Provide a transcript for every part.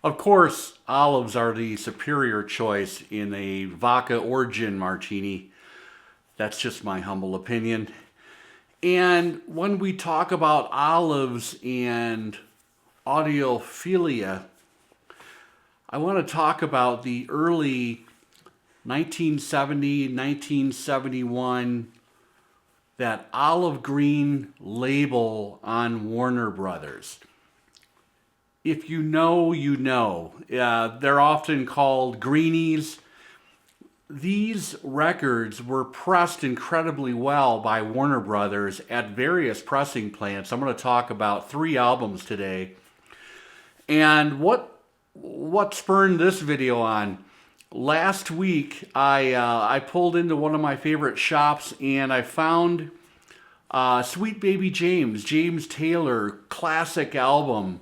Of course, olives are the superior choice in a vodka or gin martini. That's just my humble opinion. And when we talk about olives and audiophilia, I want to talk about the early 1970, 1971, that olive green label on Warner Brothers. If you know, you know. They're often called Greenies. These records were pressed incredibly well by Warner Brothers at various pressing plants. I'm going to talk about 3 albums today. And what spurred this video on? Last week, I pulled into one of my favorite shops and I found Sweet Baby James Taylor classic album,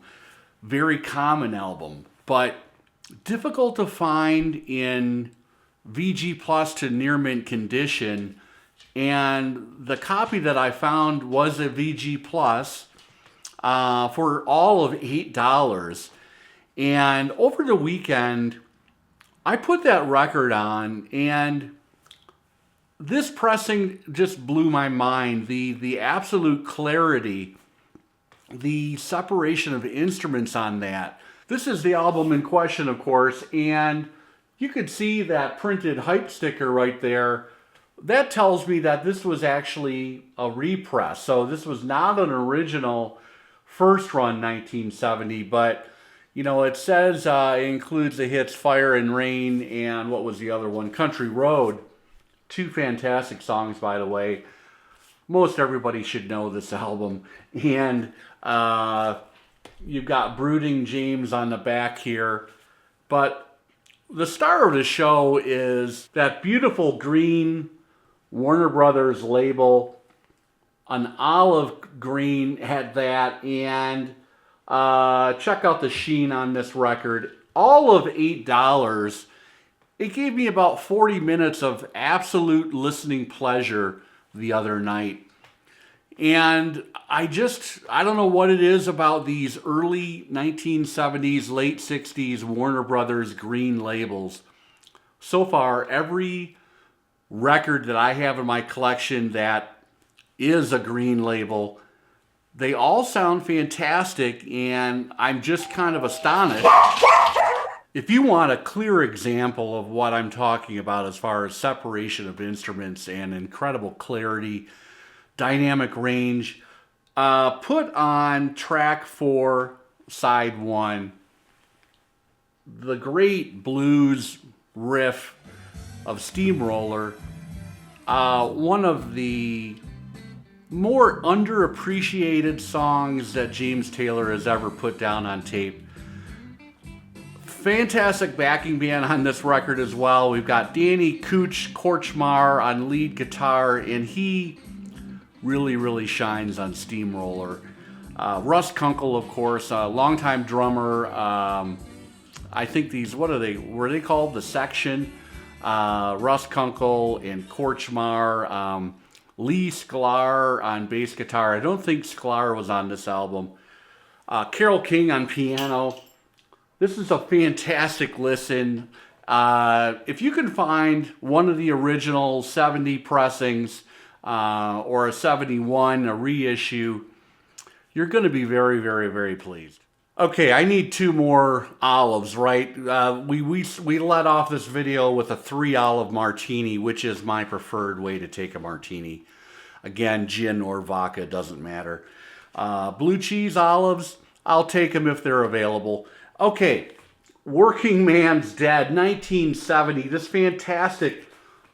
very common album, but difficult to find in VG Plus to near mint condition. And the copy that I found was a VG Plus for all of $8. And over the weekend, I put that record on, and this pressing just blew my mind. The absolute clarity, the separation of instruments on that. This is the album in question, of course, and you could see that printed hype sticker right there. That tells me that this was actually a repress. So this was not an original first run 1970, but you know, it says it includes the hits Fire and Rain and what was the other one? Country Road. 2 fantastic songs, by the way. Most everybody should know this album. And you've got Brooding James on the back here. But the star of the show is that beautiful green Warner Brothers label. An olive green had that, and check out the sheen on this record. All of $8. It gave me about 40 minutes of absolute listening pleasure the other night. And I don't know what it is about these early 1970s, late 60s Warner Brothers green labels. So far, every record that I have in my collection that is a green label, they all sound fantastic, and I'm just kind of astonished. If you want a clear example of what I'm talking about as far as separation of instruments and incredible clarity, dynamic range, put on track 4, side 1, the great blues riff of Steamroller, one of the more underappreciated songs that James Taylor has ever put down on tape. Fantastic backing band on this record as well. We've got Danny Cooch Korchmar on lead guitar, and he really shines on Steamroller. Russ Kunkel, of course, a longtime drummer. I think these, were they called? The Section. Russ Kunkel and Korchmar. Lee Sklar on bass guitar. I don't think Sklar was on this album. Carole King on piano. This is a fantastic listen. If you can find one of the original 70 pressings or a 71, a reissue, you're going to be very pleased. Okay, I need 2 more olives, right? We let off this video with a 3 olive martini, which is my preferred way to take a martini. Again, gin or vodka, doesn't matter. Blue cheese olives, I'll take them if they're available. Okay, Workingman's Dead, 1970. This fantastic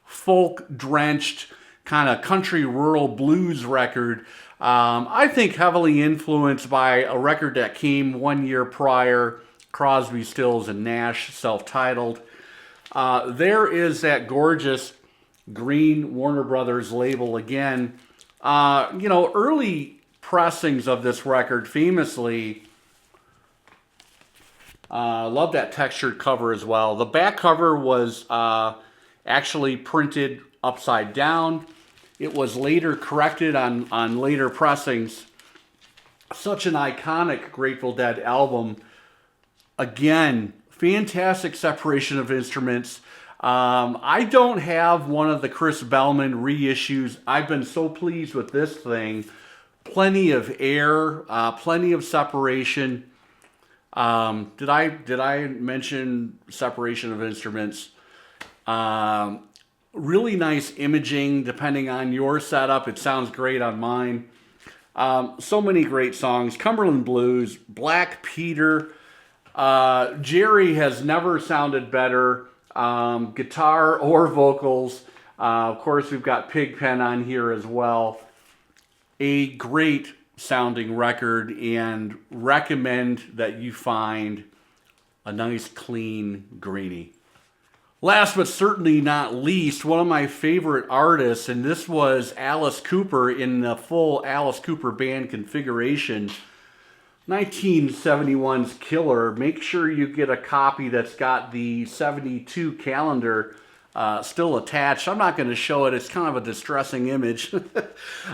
folk-drenched kind of country rural blues record. I think heavily influenced by a record that came 1 year prior, Crosby, Stills, and Nash, self-titled. There is that gorgeous green Warner Brothers label again. Early pressings of this record famously, love that textured cover as well. The back cover was actually printed upside down. It was later corrected on later pressings. Such an iconic Grateful Dead album. Again, fantastic separation of instruments. I don't have one of the Chris Bellman reissues. I've been so pleased with this thing. Plenty of air, plenty of separation. Did I mention separation of instruments? Really nice imaging depending on your setup. It sounds great on mine. So many great songs. Cumberland Blues, Black Peter. Jerry has never sounded better. Guitar or vocals. Of course, we've got Pigpen on here as well. A great sounding record, and recommend that you find a nice clean Greenie. Last but certainly not least, one of my favorite artists, and this was Alice Cooper in the full Alice Cooper band configuration. 1971's Killer. Make sure you get a copy that's got the 72 calendar still attached. I'm not going to show it. It's kind of a distressing image.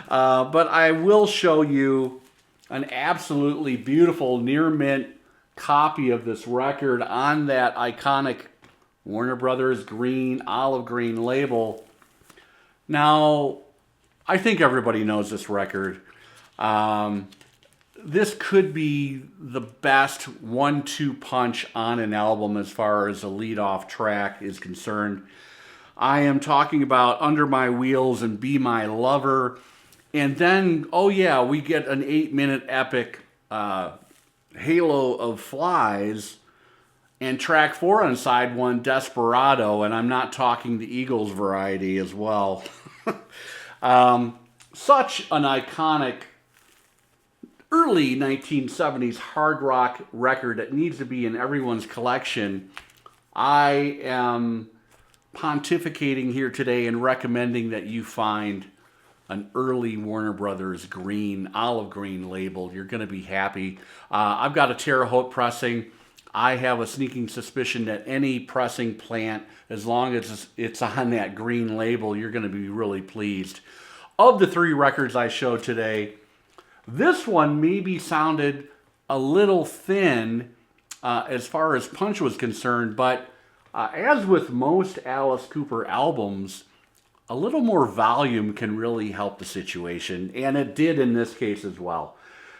But I will show you an absolutely beautiful near mint copy of this record on that iconic Warner Brothers green, olive green label. Now, I think everybody knows this record. This could be the best 1-2 punch on an album as far as a lead-off track is concerned. I am talking about Under My Wheels and Be My Lover. And then, oh yeah, we get an 8-minute epic Halo of Flies. And track 4 on side 1, Desperado. And I'm not talking the Eagles variety as well. Such an iconic early 1970s hard rock record that needs to be in everyone's collection. I am pontificating here today and recommending that you find an early Warner Brothers green, olive green label. You're going to be happy. I've got a Terre Haute pressing. I have a sneaking suspicion that any pressing plant, as long as it's on that green label, you're going to be really pleased. Of the 3 records I showed today, this one maybe sounded a little thin as far as punch was concerned, but as with most Alice Cooper albums, a little more volume can really help the situation, and it did in this case as well.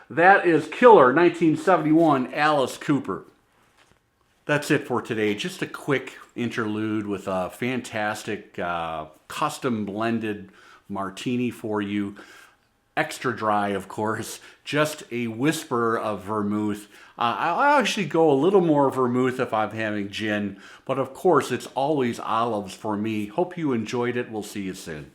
That is Killer, 1971, Alice Cooper. That's it for today. Just a quick interlude with a fantastic custom blended martini for you. Extra dry, of course, just a whisper of vermouth. I'll actually go a little more vermouth if I'm having gin, but of course it's always olives for me. Hope you enjoyed it. We'll see you soon.